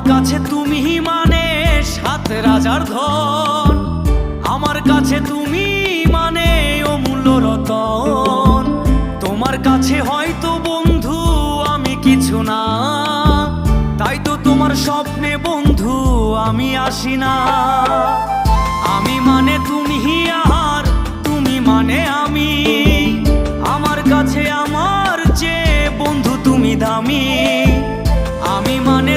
কাছে তুমি মানে সাত রাজার ধন, আমার কাছে তুমি মানে অমূল্য রতন। তোমার কাছে হয়তো বন্ধু আমি কিছু না, তাই তো তোমার স্বপ্নে বন্ধু আমি আসি না। আমি মানে তুমি আর তুমি মানে আমি, আমার কাছে আমার চেয়ে বন্ধু তুমি দামি। আমি মানে